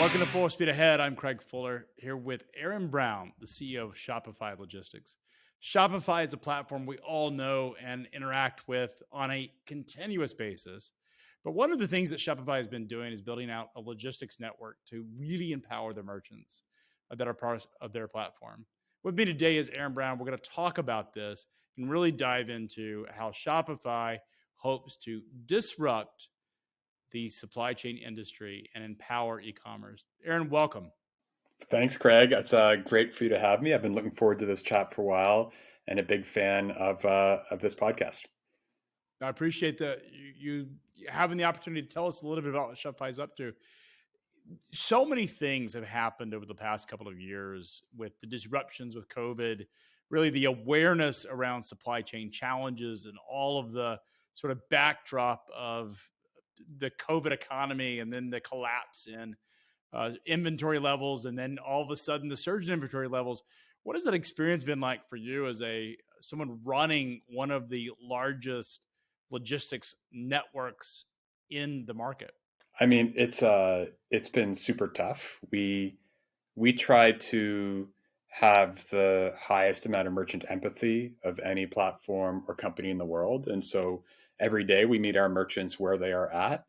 Welcome to Full Speed Ahead. I'm Craig Fuller here with Aaron Brown, the CEO of Shopify Logistics. Shopify is a platform we all know and interact with on a continuous basis. But one of the things that Shopify has been doing is building out a logistics network to really empower the merchants that are part of their platform. With me today is Aaron Brown. We're going to talk about this and really dive into how Shopify hopes to disrupt the supply chain industry and empower e-commerce. Aaron, welcome. Thanks, Craig. It's great for you to have me. I've been looking forward to this chat for a while and a big fan of this podcast. I appreciate you having the opportunity to tell us a little bit about what Shopify is up to. So many things have happened over the past couple of years with the disruptions with COVID, really the awareness around supply chain challenges and all of the sort of backdrop of the COVID economy and then the collapse in inventory levels, and then all of a sudden the surge in inventory levels. What has that experience been like for you as someone running one of the largest logistics networks in the market? I mean, it's been super tough. We try to have the highest amount of merchant empathy of any platform or company in the world, and so every day we meet our merchants where they are at.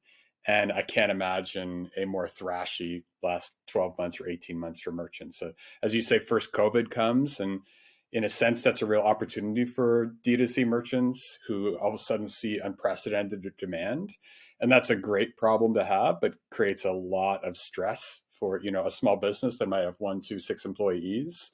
And I can't imagine a more thrashy last 12 months or 18 months for merchants. So as you say, first COVID comes, and in a sense, that's a real opportunity for D2C merchants who all of a sudden see unprecedented demand. And that's a great problem to have, but creates a lot of stress for, a small business that might have 1, 2, 6 employees.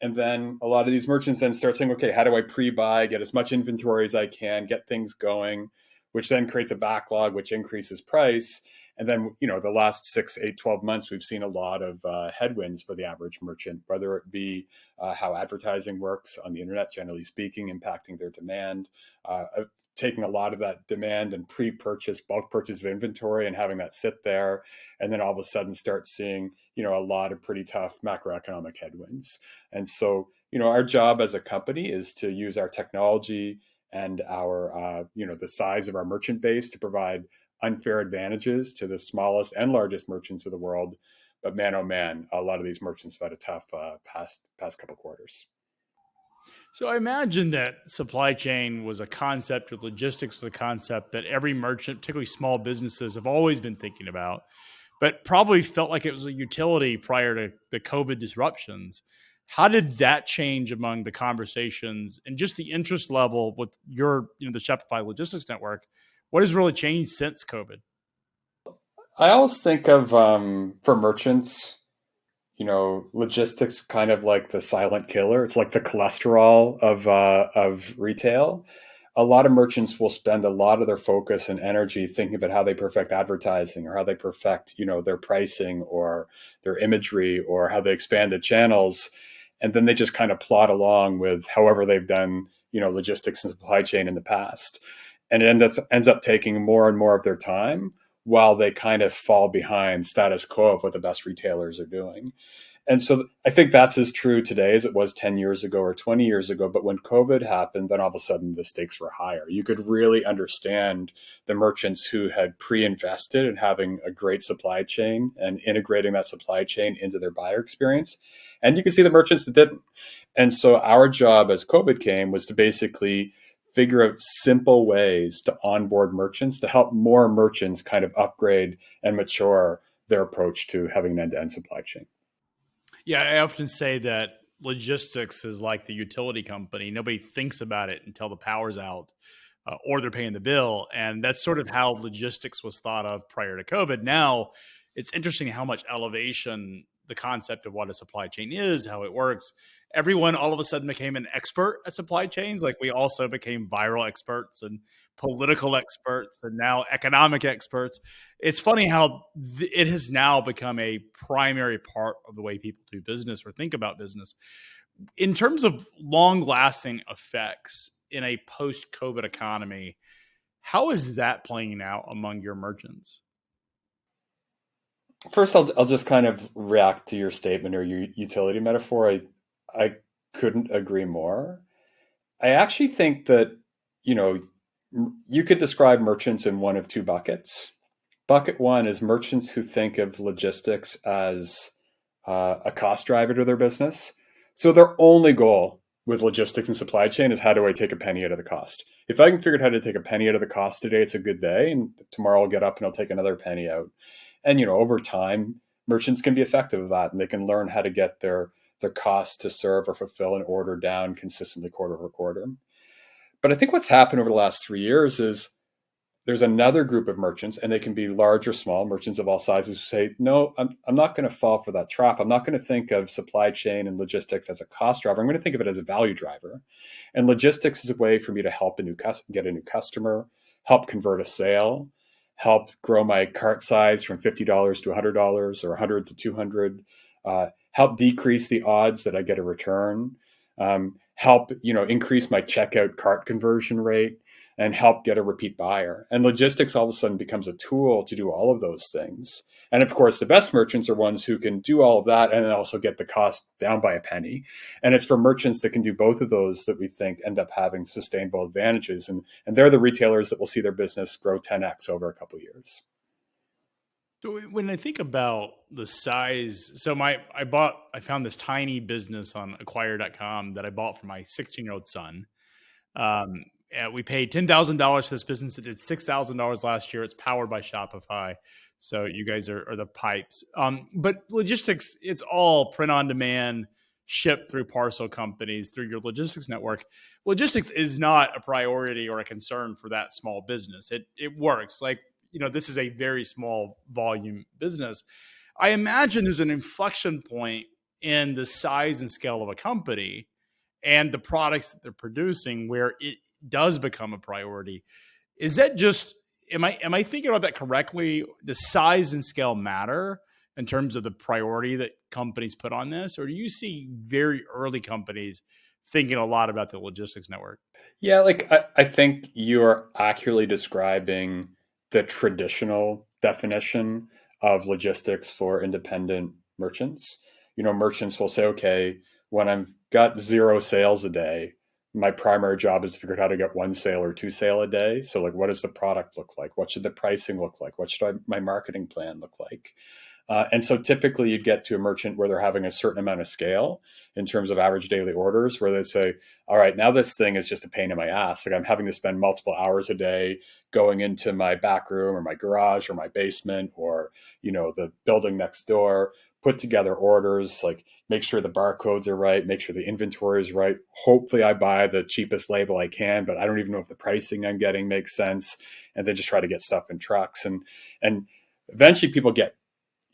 And then a lot of these merchants then start saying, okay, how do I pre-buy, get as much inventory as I can, get things going, which then creates a backlog, which increases price. And then, the last 6, 8, 12 months, we've seen a lot of headwinds for the average merchant, whether it be how advertising works on the internet, generally speaking, impacting their demand, taking a lot of that demand and pre-purchase, bulk purchase of inventory and having that sit there. And then all of a sudden start seeing, a lot of pretty tough macroeconomic headwinds. And so, our job as a company is to use our technology and our, the size of our merchant base to provide unfair advantages to the smallest and largest merchants of the world. But man, oh man, a lot of these merchants have had a tough past couple quarters. So I imagine that supply chain was a concept, or logistics was a concept that every merchant, particularly small businesses, have always been thinking about, but probably felt like it was a utility prior to the COVID disruptions. How did that change among the conversations and just the interest level with your, the Shopify Logistics Network? What has really changed since COVID? I always think of, for merchants, logistics kind of like the silent killer. It's like the cholesterol of retail. A lot of merchants will spend a lot of their focus and energy thinking about how they perfect advertising or how they perfect, their pricing or their imagery or how they expand the channels. And then they just kind of plod along with however they've done, logistics and supply chain in the past. And it ends up taking more and more of their time while they kind of fall behind status quo of what the best retailers are doing. And so I think that's as true today as it was 10 years ago or 20 years ago. But when COVID happened, then all of a sudden the stakes were higher. You could really understand the merchants who had pre-invested in having a great supply chain and integrating that supply chain into their buyer experience. And you can see the merchants that didn't. And so our job as COVID came was to basically figure out simple ways to onboard merchants, to help more merchants kind of upgrade and mature their approach to having an end-to-end supply chain. Yeah, I often say that logistics is like the utility company. Nobody thinks about it until the power's out or they're paying the bill. And that's sort of how logistics was thought of prior to COVID. Now, it's interesting how much elevation the concept of what a supply chain is, how it works. Everyone all of a sudden became an expert at supply chains. Like we also became viral experts and political experts and now economic experts. It's funny how it has now become a primary part of the way people do business or think about business. In terms of long lasting effects in a post COVID economy, how is that playing out among your merchants? First, I'll just kind of react to your statement or your utility metaphor. I couldn't agree more. I actually think that, you could describe merchants in one of two buckets. Bucket one is merchants who think of logistics as a cost driver to their business. So their only goal with logistics and supply chain is how do I take a penny out of the cost? If I can figure out how to take a penny out of the cost today, it's a good day. And tomorrow I'll get up and I'll take another penny out. And over time, merchants can be effective at that, and they can learn how to get their cost to serve or fulfill an order down consistently quarter over quarter. But I think what's happened over the last 3 years is there's another group of merchants, and they can be large or small, merchants of all sizes, who say, no, I'm not going to fall for that trap. I'm not going to think of supply chain and logistics as a cost driver. I'm going to think of it as a value driver. And logistics is a way for me to help get a new customer, help convert a sale, help grow my cart size from $50 to $100 or 100 to 200, help decrease the odds that I get a return, help increase my checkout cart conversion rate, and help get a repeat buyer. And logistics all of a sudden becomes a tool to do all of those things. And of course, the best merchants are ones who can do all of that and then also get the cost down by a penny. And it's for merchants that can do both of those that we think end up having sustainable advantages. And they're the retailers that will see their business grow 10x over a couple of years. So when I think about the size, so I found this tiny business on acquire.com that I bought for my 16-year-old son. And we paid $10,000 for this business. It did $6,000 last year. It's powered by Shopify. So you guys are the pipes. But logistics, it's all print on demand, shipped through parcel companies, through your logistics network. Logistics is not a priority or a concern for that small business. It works. Like, this is a very small volume business. I imagine there's an inflection point in the size and scale of a company and the products that they're producing where it does become a priority. Is that just, am I thinking about that correctly? Does size and scale matter in terms of the priority that companies put on this? Or do you see very early companies thinking a lot about the logistics network? Yeah, like I think you're accurately describing the traditional definition of logistics for independent merchants. Merchants will say, okay, when I've got 0 sales a day, my primary job is to figure out how to get 1 sale or 2 sale a day. So like, what does the product look like? What should the pricing look like? What should my marketing plan look like? And so typically you'd get to a merchant where they're having a certain amount of scale in terms of average daily orders, where they say, all right, now this thing is just a pain in my ass. Like I'm having to spend multiple hours a day going into my back room or my garage or my basement or, the building next door, put together orders, like make sure the barcodes are right, make sure the inventory is right. Hopefully I buy the cheapest label I can, but I don't even know if the pricing I'm getting makes sense. And then just try to get stuff in trucks. And eventually people get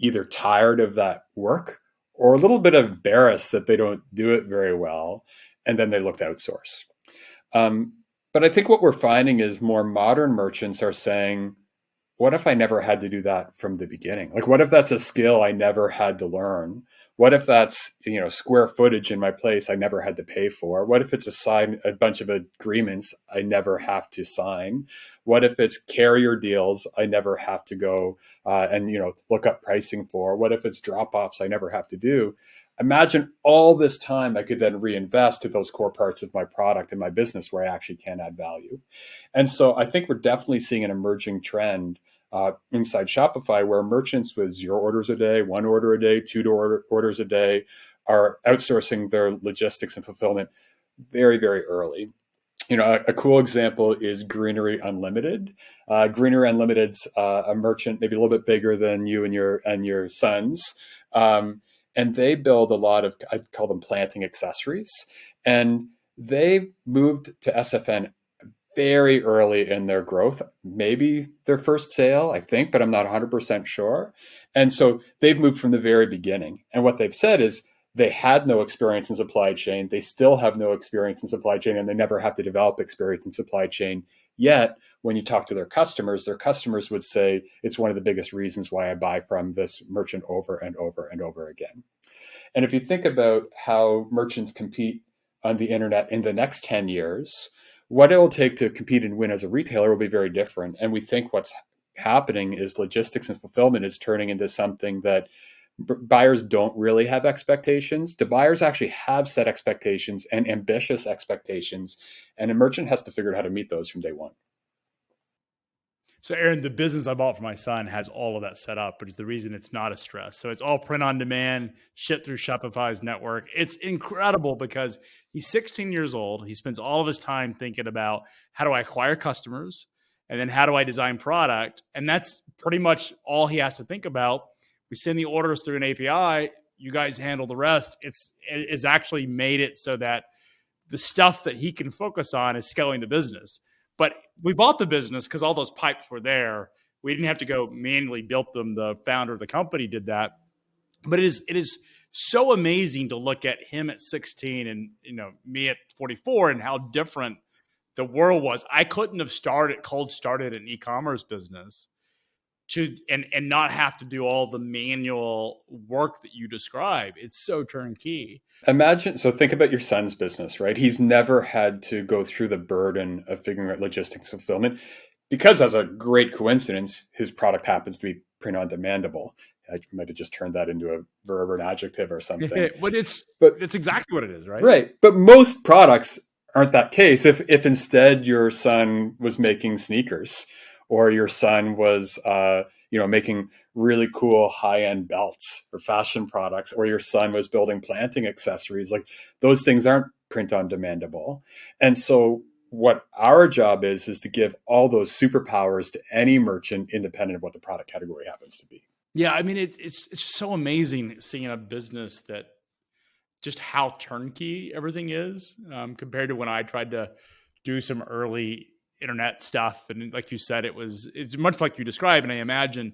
either tired of that work or a little bit embarrassed that they don't do it very well. And then they look to outsource. But I think what we're finding is more modern merchants are saying, what if I never had to do that from the beginning? Like, what if that's a skill I never had to learn? What if that's, square footage in my place I never had to pay for? What if it's a bunch of agreements I never have to sign? What if it's carrier deals I never have to go and look up pricing for? What if it's drop-offs I never have to do? Imagine all this time I could then reinvest to those core parts of my product and my business where I actually can add value. And so I think we're definitely seeing an emerging trend inside Shopify where merchants with 0 orders a day, 1 order a day, 2 orders a day are outsourcing their logistics and fulfillment very, very early. A cool example is Greenery Unlimited. Greenery Unlimited's a merchant maybe a little bit bigger than you and your sons. And they build a lot of, I call them planting accessories. And they moved to SFN very early in their growth, maybe their first sale, I think, but I'm not 100% sure. And so they've moved from the very beginning. And what they've said is they had no experience in supply chain. They still have no experience in supply chain, and they never have to develop experience in supply chain. Yet, when you talk to their customers would say, it's one of the biggest reasons why I buy from this merchant over and over and over again. And if you think about how merchants compete on the internet in the next 10 years, what it will take to compete and win as a retailer will be very different. And we think what's happening is logistics and fulfillment is turning into something that buyers don't really have expectations. The buyers actually have set expectations and ambitious expectations. And a merchant has to figure out how to meet those from day one. So, Aaron, the business I bought for my son has all of that set up, which is the reason it's not a stress. So, it's all print on demand, shipped through Shopify's network. It's incredible because he's 16 years old. He spends all of his time thinking about how do I acquire customers and then how do I design product. And that's pretty much all he has to think about. We send the orders through an API. You guys handle the rest. It's actually made it so that the stuff that he can focus on is scaling the business. But we bought the business because all those pipes were there. We didn't have to go manually build them. The founder of the company did that. But it is so amazing to look at him at 16 and me at 44 and how different the world was. I couldn't have cold started an e-commerce business and not have to do all the manual work that you describe. It's so turnkey. So think about your son's business, right? He's never had to go through the burden of figuring out logistics fulfillment because, as a great coincidence, his product happens to be print on demandable. I might have just turned that into a verb or an adjective or something. But it's exactly what it is, right? Right. But most products aren't that case. If instead your son was making sneakers, or your son was making really cool high-end belts or fashion products, or your son was building planting accessories, like those things aren't print on demandable. And so what our job is to give all those superpowers to any merchant, independent of what the product category happens to be. Yeah, I mean, it's so amazing seeing a business that just how turnkey everything is, compared to when I tried to do some early internet stuff. And like you said, it's much like you described. And I imagine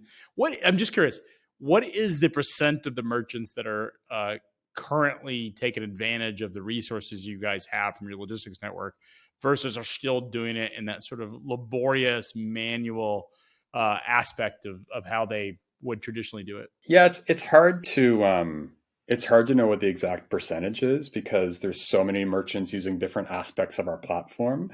I'm just curious, what is the percent of the merchants that are currently taking advantage of the resources you guys have from your logistics network versus are still doing it in that sort of laborious manual aspect of how they would traditionally do it? Yeah, it's hard to know what the exact percentage is because there's so many merchants using different aspects of our platform.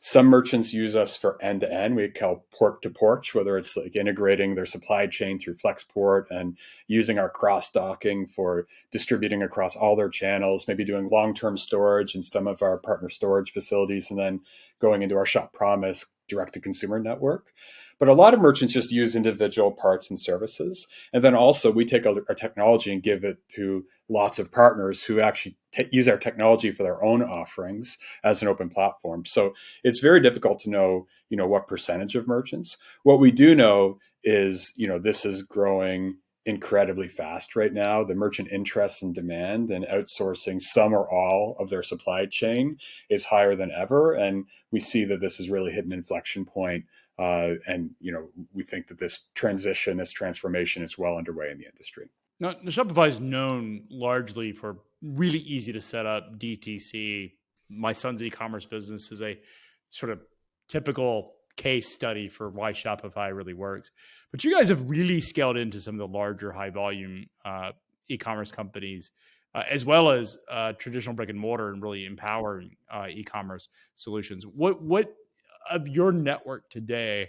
Some merchants use us for end to end. We call port to porch, whether it's like integrating their supply chain through Flexport and using our cross docking for distributing across all their channels, maybe doing long-term storage in some of our partner storage facilities, and then going into our Shop Promise direct to consumer network. But a lot of merchants just use individual parts and services. And then also we take our technology and give it to lots of partners who actually use our technology for their own offerings as an open platform. So it's very difficult to know, what percentage of merchants. What we do know is, this is growing incredibly fast right now. The merchant interest and demand and outsourcing some or all of their supply chain is higher than ever. And we see that this has really hit an inflection point. And we think that this transformation is well underway in the industry. Now, Shopify is known largely for really easy to set up DTC. My son's e-commerce business is a sort of typical case study for why Shopify really works. But you guys have really scaled into some of the larger high volume e-commerce companies, as well as traditional brick and mortar, and really empowering e-commerce solutions. What of your network today,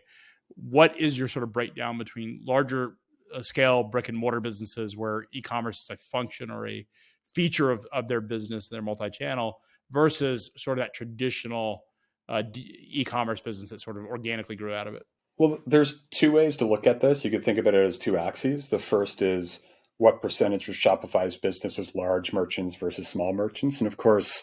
what is your sort of breakdown between larger scale brick and mortar businesses where e-commerce is a function or a feature of their business, their multi-channel, versus sort of that traditional e-commerce business that sort of organically grew out of it? Well, there's two ways to look at this. You could think of it as two axes. The first is what percentage of Shopify's business is large merchants versus small merchants. And of course,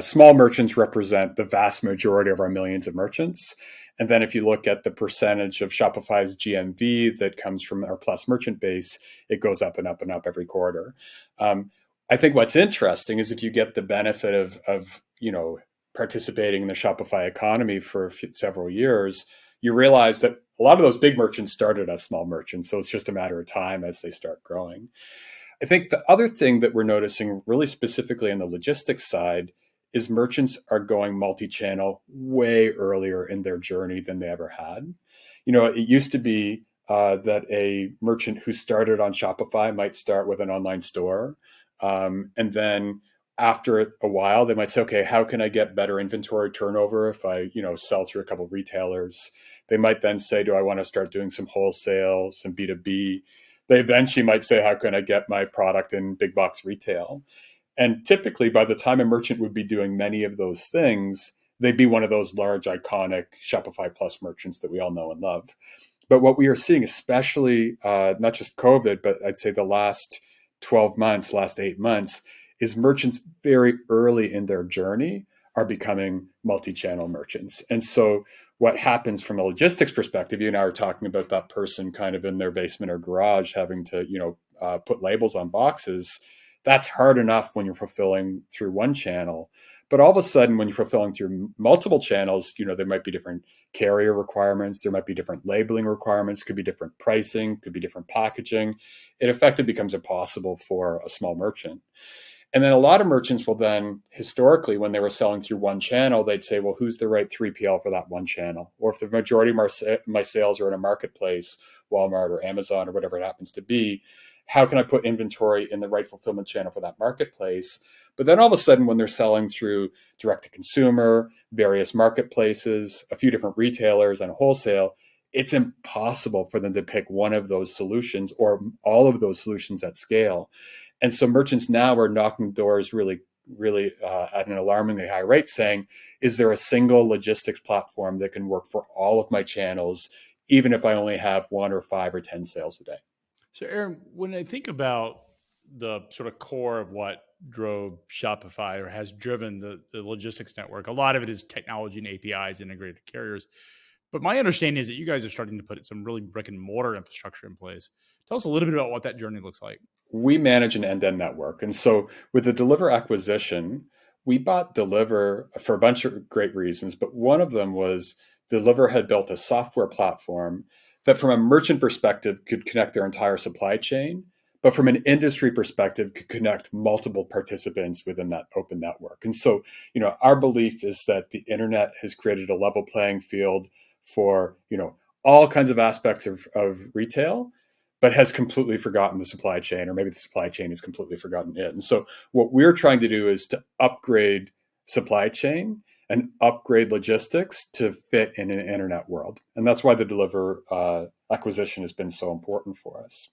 small merchants represent the vast majority of our millions of merchants. And then if you look at the percentage of Shopify's GMV that comes from our plus merchant base, it goes up and up and up every quarter. I think what's interesting is if you get the benefit of participating in the Shopify economy for several years, you realize that a lot of those big merchants started as small merchants. So it's just a matter of time as they start growing. I think the other thing that we're noticing really specifically on the logistics side is merchants are going multi-channel way earlier in their journey than they ever had. It used to be that a merchant who started on Shopify might start with an online store. And then after a while, they might say, okay, how can I get better inventory turnover if I, sell through a couple of retailers? They might then say, do I want to start doing some wholesale, some B2B? They eventually might say, how can I get my product in big box retail? And typically, by the time a merchant would be doing many of those things, they'd be one of those large, iconic Shopify Plus merchants that we all know and love. But what we are seeing, especially not just COVID, but I'd say the last 12 months, last 8 months, is merchants very early in their journey are becoming multi-channel merchants. And so what happens from a logistics perspective, you and I were talking about that person kind of in their basement or garage having to, put labels on boxes. That's hard enough when you're fulfilling through one channel. But all of a sudden, when you're fulfilling through multiple channels, there might be different carrier requirements. There might be different labeling requirements, could be different pricing, could be different packaging. It effectively becomes impossible for a small merchant. And then a lot of merchants will then, historically, when they were selling through one channel, they'd say, well, who's the right 3PL for that one channel? Or if the majority of my sales are in a marketplace, Walmart or Amazon or whatever it happens to be, how can I put inventory in the right fulfillment channel for that marketplace? But then all of a sudden, when they're selling through direct to consumer, various marketplaces, a few different retailers and wholesale, it's impossible for them to pick one of those solutions or all of those solutions at scale. And so merchants now are knocking doors really, really at an alarmingly high rate saying, is there a single logistics platform that can work for all of my channels, even if I only have 1 or 5 or 10 sales a day? So, Aaron, when I think about the sort of core of what drove Shopify or has driven the logistics network, a lot of it is technology and APIs, integrated carriers. But my understanding is that you guys are starting to put some really brick and mortar infrastructure in place. Tell us a little bit about what that journey looks like. We manage an end-to-end network. And so with the Deliver acquisition, we bought Deliver for a bunch of great reasons, but one of them was Deliver had built a software platform that from a merchant perspective could connect their entire supply chain, but from an industry perspective could connect multiple participants within that open network. And so, our belief is that the internet has created a level playing field for, all kinds of aspects of retail, but has completely forgotten the supply chain, or maybe the supply chain has completely forgotten it. And so what we're trying to do is to upgrade supply chain and upgrade logistics to fit in an internet world. And that's why the Deliver acquisition has been so important for us.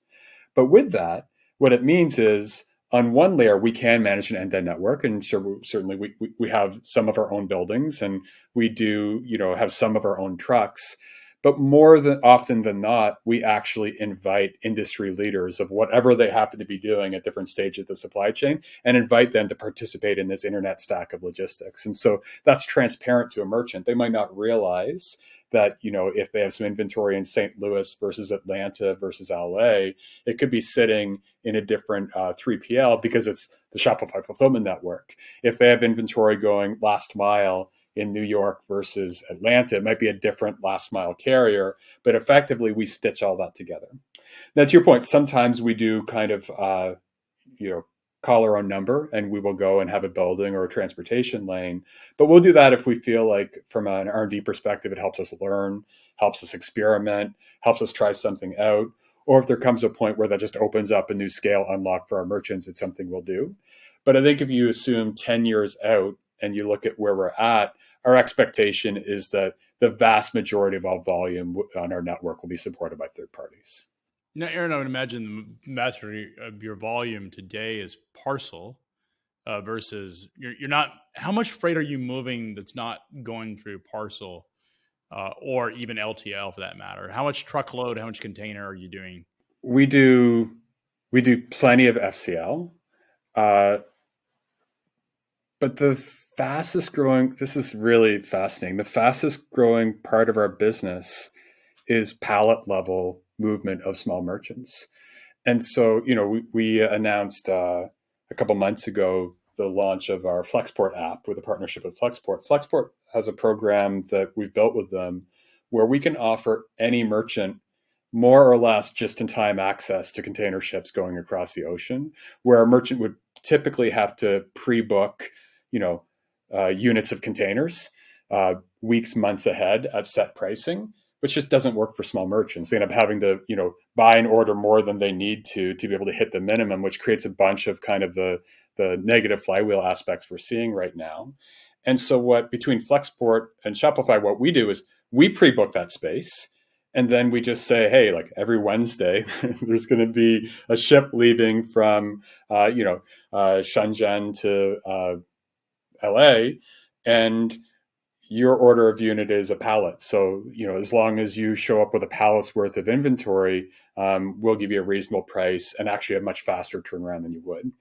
But with that, what it means is on one layer, we can manage an end-to-end network. And certainly we have some of our own buildings and we do, have some of our own trucks. But more than often than not, we actually invite industry leaders of whatever they happen to be doing at different stages of the supply chain and invite them to participate in this internet stack of logistics. And so that's transparent to a merchant. They might not realize that, if they have some inventory in St. Louis versus Atlanta versus LA, it could be sitting in a different 3PL because it's the Shopify fulfillment network. If they have inventory going last mile in New York versus Atlanta, it might be a different last mile carrier, but effectively we stitch all that together. Now, to your point, sometimes we do kind of, call our own number and we will go and have a building or a transportation lane. But we'll do that if we feel like from an R&D perspective, it helps us learn, helps us experiment, helps us try something out. Or if there comes a point where that just opens up a new scale unlock for our merchants, it's something we'll do. But I think if you assume 10 years out and you look at where we're at, our expectation is that the vast majority of all volume on our network will be supported by third parties. Now, Aaron, I would imagine the majority of your volume today is parcel versus you're not. How much freight are you moving that's not going through parcel or even LTL for that matter? How much truckload, how much container are you doing? We do plenty of FCL, but the fastest growing. This is really fascinating. The fastest growing part of our business is pallet level movement of small merchants. And so, we announced a couple months ago the launch of our Flexport app with a partnership with Flexport. Flexport has a program that we've built with them where we can offer any merchant more or less just-in-time access to container ships going across the ocean, where a merchant would typically have to pre-book, units of containers weeks, months ahead at set pricing, which just doesn't work for small merchants. They end up having to, buy and order more than they need to be able to hit the minimum, which creates a bunch of kind of the negative flywheel aspects we're seeing right now. And so what between Flexport and Shopify, what we do is we pre-book that space. And then we just say, hey, like every Wednesday, there's going to be a ship leaving from, Shenzhen to LA. And your order of unit is a pallet. So, as long as you show up with a pallet's worth of inventory, we'll give you a reasonable price and actually a much faster turnaround than you would.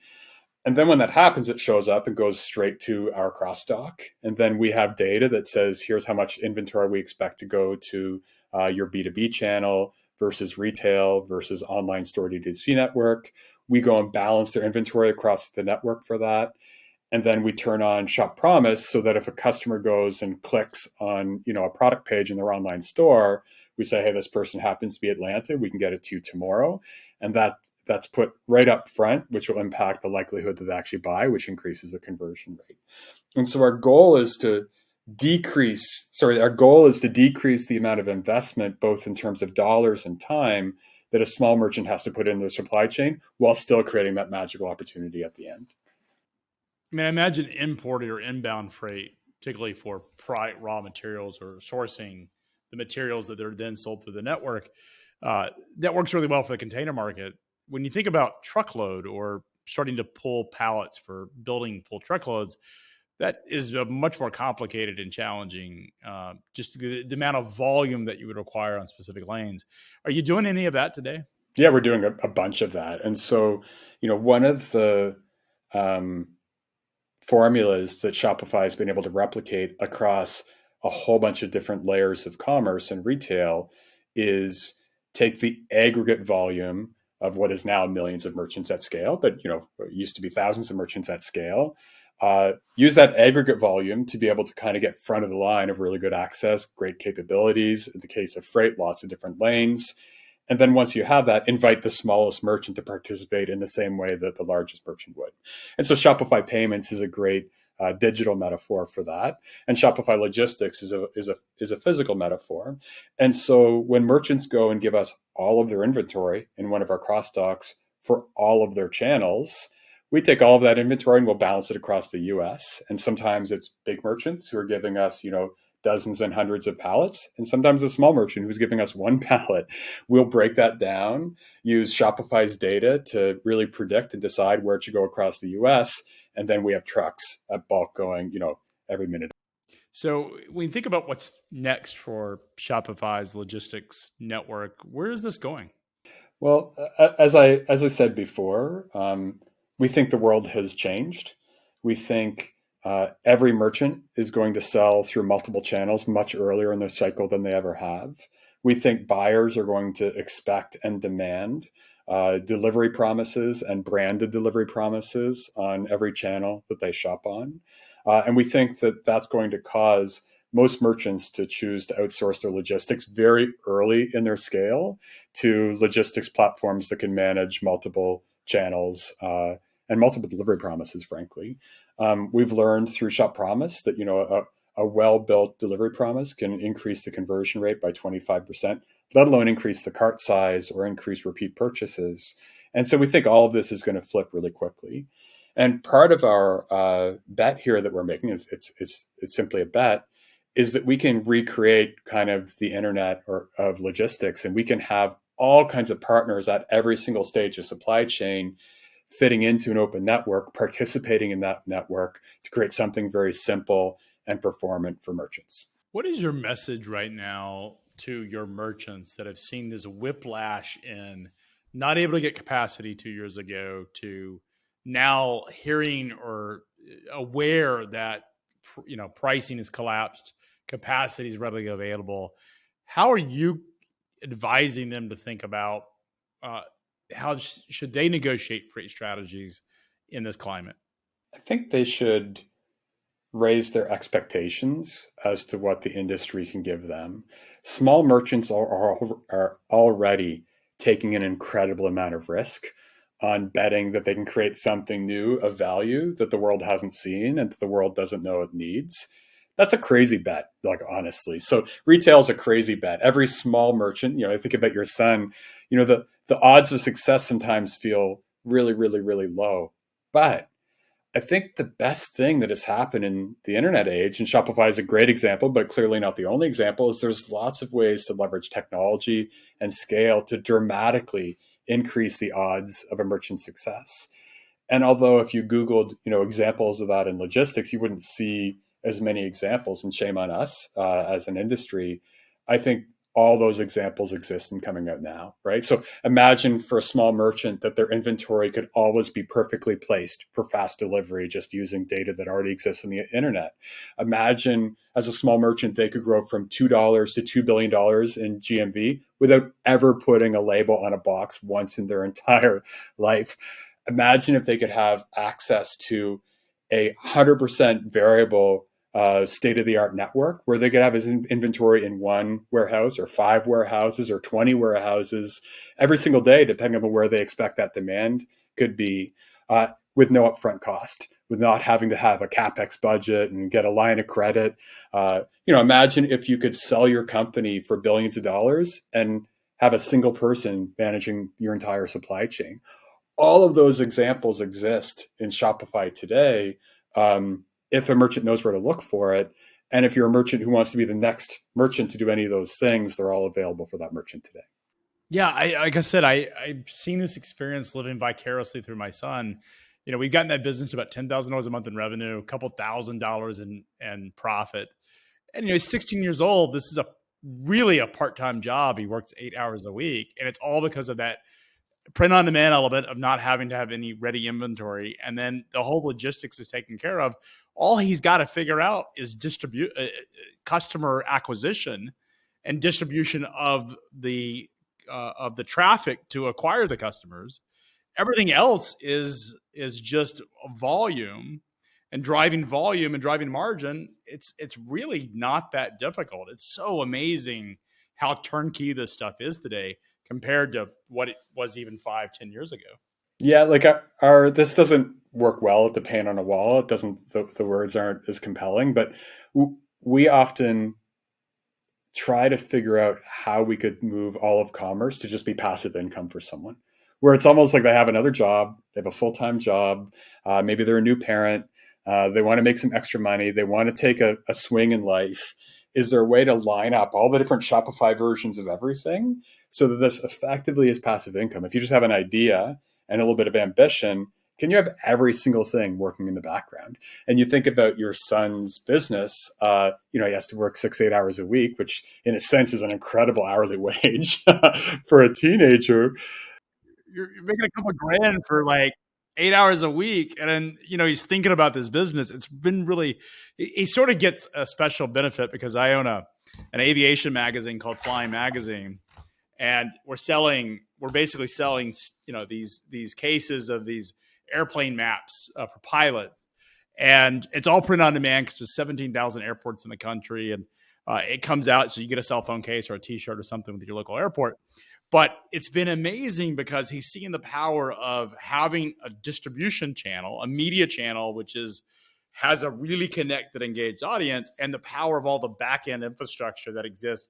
And then when that happens, it shows up and goes straight to our cross stock. And then we have data that says, here's how much inventory we expect to go to your B2B channel versus retail versus online store D2C network. We go and balance their inventory across the network for that. And then we turn on Shop Promise so that if a customer goes and clicks on, a product page in their online store, we say, hey, this person happens to be Atlanta, we can get it to you tomorrow. And that's put right up front, which will impact the likelihood that they actually buy, which increases the conversion rate. And so our goal is to decrease the amount of investment, both in terms of dollars and time, that a small merchant has to put in their supply chain while still creating that magical opportunity at the end. I mean, I imagine imported or inbound freight, particularly for raw materials or sourcing the materials that are then sold through the network, that works really well for the container market. When you think about truckload or starting to pull pallets for building full truckloads, that is a much more complicated and challenging, just the amount of volume that you would require on specific lanes. Are you doing any of that today? Yeah, we're doing a bunch of that. And so, one of the formulas that Shopify has been able to replicate across a whole bunch of different layers of commerce and retail is take the aggregate volume of what is now millions of merchants at scale, but it used to be thousands of merchants at scale. Use that aggregate volume to be able to kind of get front of the line of really good access, great capabilities. In the case of freight, lots of different lanes. And then once you have that, invite the smallest merchant to participate in the same way that the largest merchant would. And so Shopify Payments is a great digital metaphor for that, and Shopify Logistics is a physical metaphor. And so when merchants go and give us all of their inventory in one of our cross docks for all of their channels, we take all of that inventory and we'll balance it across the U.S. And sometimes it's big merchants who are giving us, dozens and hundreds of pallets, and sometimes a small merchant who's giving us one pallet. We'll break that down, use Shopify's data to really predict and decide where it should go across the US. And then we have trucks at bulk going, every minute. So when you think about what's next for Shopify's logistics network, where is this going? Well, as I said before, we think the world has changed. We think every merchant is going to sell through multiple channels much earlier in their cycle than they ever have. We think buyers are going to expect and demand delivery promises and branded delivery promises on every channel that they shop on. And we think that that's going to cause most merchants to choose to outsource their logistics very early in their scale to logistics platforms that can manage multiple channels and multiple delivery promises, frankly. We've learned through Shop Promise that a well-built delivery promise can increase the conversion rate by 25%, let alone increase the cart size or increase repeat purchases. And so we think all of this is going to flip really quickly. And part of our bet here that we're making, it's simply a bet, is that we can recreate kind of the internet of logistics, and we can have all kinds of partners at every single stage of supply chain fitting into an open network, participating in that network to create something very simple and performant for merchants. What is your message right now to your merchants that have seen this whiplash in not able to get capacity 2 years ago to now hearing or aware that pricing has collapsed, capacity is readily available? How are you advising them to think about how should they negotiate freight strategies in this climate? I think they should raise their expectations as to what the industry can give them. Small merchants are already taking an incredible amount of risk on betting that they can create something new of value that the world hasn't seen and that the world doesn't know it needs. That's a crazy bet, honestly. So retail is a crazy bet. Every small merchant, I think about your son, the odds of success sometimes feel really, really, really low. But I think the best thing that has happened in the internet age, and Shopify is a great example, but clearly not the only example, is there's lots of ways to leverage technology and scale to dramatically increase the odds of a merchant's success. And although if you Googled, examples of that in logistics, you wouldn't see as many examples, and shame on us as an industry. I think all those examples exist and coming out now, right? So imagine for a small merchant that their inventory could always be perfectly placed for fast delivery, just using data that already exists on the internet. Imagine as a small merchant, they could grow from $2 to $2 billion in GMV without ever putting a label on a box once in their entire life. Imagine if they could have access to a 100% variable state of the art network where they could have his inventory in one warehouse or 5 warehouses or 20 warehouses every single day, depending on where they expect that demand could be, with no upfront cost, with not having to have a capex budget and get a line of credit. Imagine if you could sell your company for billions of dollars and have a single person managing your entire supply chain. All of those examples exist in Shopify today. If a merchant knows where to look for it. And if you're a merchant who wants to be the next merchant to do any of those things, they're all available for that merchant today. Yeah, like I said, I've seen this experience living vicariously through my son. We've gotten that business to about $10,000 a month in revenue, a couple $1,000s in profit. And he's 16 years old. This is really a part-time job. He works 8 hours a week, and it's all because of that print on demand element of not having to have any ready inventory. And then the whole logistics is taken care of. All he's got to figure out is customer acquisition and distribution of the traffic to acquire the customers. Everything else is just volume and driving margin. It's really not that difficult. It's so amazing how turnkey this stuff is today compared to what it was even 5-10 years ago. Yeah, like our this doesn't work well at the paint on a wall. It doesn't. The words aren't as compelling, but we often try to figure out how we could move all of commerce to just be passive income for someone, where it's almost like they have another job, they have a full-time job, maybe they're a new parent, they want to make some extra money, they want to take a swing in life. Is there a way to line up all the different Shopify versions of everything so that this effectively is passive income? If you just have an idea and a little bit of ambition, can you have every single thing working in the background? And you think about your son's business, he has to work 6-8 hours a week, which in a sense is an incredible hourly wage for a teenager. You're making a couple of grand for like 8 hours a week. And then, he's thinking about this business. It's been really, he sort of gets a special benefit because I own an aviation magazine called Flying Magazine. And we're basically selling, these cases of these airplane maps for pilots. And it's all print on demand because there's 17,000 airports in the country. And it comes out, so you get a cell phone case or a t-shirt or something with your local airport. But it's been amazing because he's seeing the power of having a distribution channel, a media channel, which has a really connected, engaged audience, and the power of all the back-end infrastructure that exists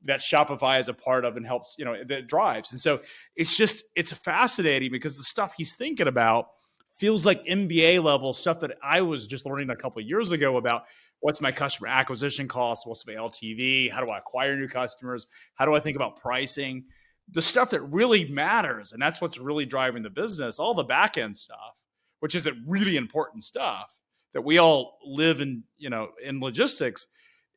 that Shopify is a part of and helps, that drives. And so it's fascinating because the stuff he's thinking about feels like MBA level stuff that I was just learning a couple of years ago about what's my customer acquisition cost, what's my LTV, how do I acquire new customers, how do I think about pricing, the stuff that really matters. And that's what's really driving the business, all the back end stuff, which is a really important stuff that we all live in, in logistics,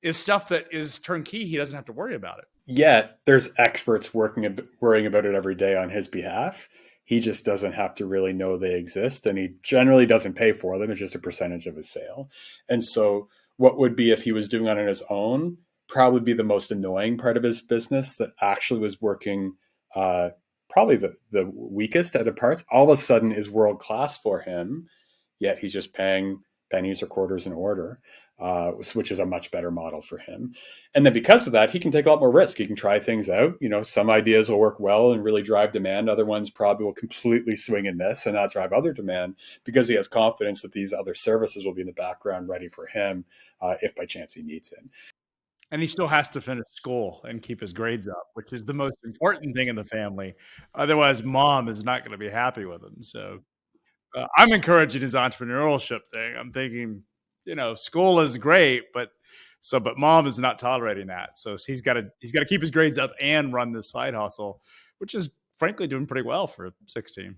is stuff that is turnkey. He doesn't have to worry about it. Yet there's experts worrying about it every day on his behalf. He just doesn't have to really know they exist, and he generally doesn't pay for them. It's just a percentage of his sale. And so what would be, if he was doing it on his own, probably be the most annoying part of his business that actually was working probably the weakest out of parts, all of a sudden is world-class for him, yet he's just paying pennies or quarters an order. Which is a much better model for him. And then because of that, he can take a lot more risk. He can try things out. Some ideas will work well and really drive demand. Other ones probably will completely swing and miss and not drive other demand because he has confidence that these other services will be in the background ready for him if by chance he needs it. And he still has to finish school and keep his grades up, which is the most important thing in the family. Otherwise, mom is not going to be happy with him. So I'm encouraging his entrepreneurship thing. I'm thinking, school is great, but mom is not tolerating that. So he's got to keep his grades up and run this side hustle, which is frankly doing pretty well for 16.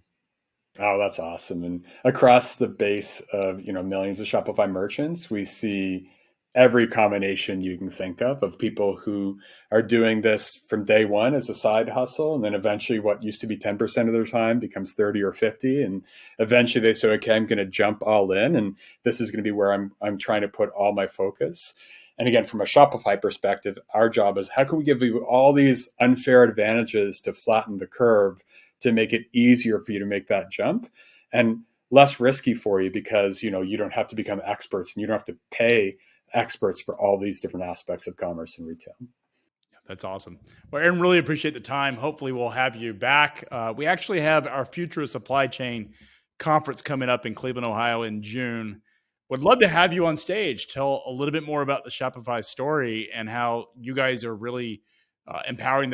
Oh, that's awesome. And across the base of, millions of Shopify merchants, we see every combination you can think of people who are doing this from day one as a side hustle. And then eventually what used to be 10% of their time becomes 30 or 50. And eventually they say, okay, I'm going to jump all in. And this is going to be where I'm trying to put all my focus. And again, from a Shopify perspective, our job is how can we give you all these unfair advantages to flatten the curve to make it easier for you to make that jump and less risky for you because you don't have to become experts and you don't have to pay experts for all these different aspects of commerce and retail. That's awesome. Well, Aaron, really appreciate the time. Hopefully, we'll have you back. We actually have our Future of Supply Chain conference coming up in Cleveland, Ohio in June. Would love to have you on stage. Tell a little bit more about the Shopify story and how you guys are really empowering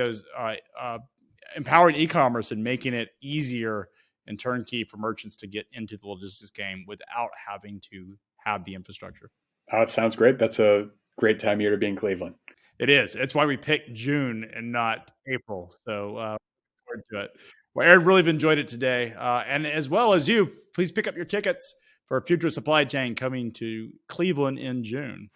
e-commerce and making it easier and turnkey for merchants to get into the logistics game without having to have the infrastructure. Oh, it sounds great. That's a great time of year to be in Cleveland. It is. It's why we picked June and not April. So forward to it. Well, Aaron, really have enjoyed it today. And as well as you, please pick up your tickets for Future Supply Chain coming to Cleveland in June.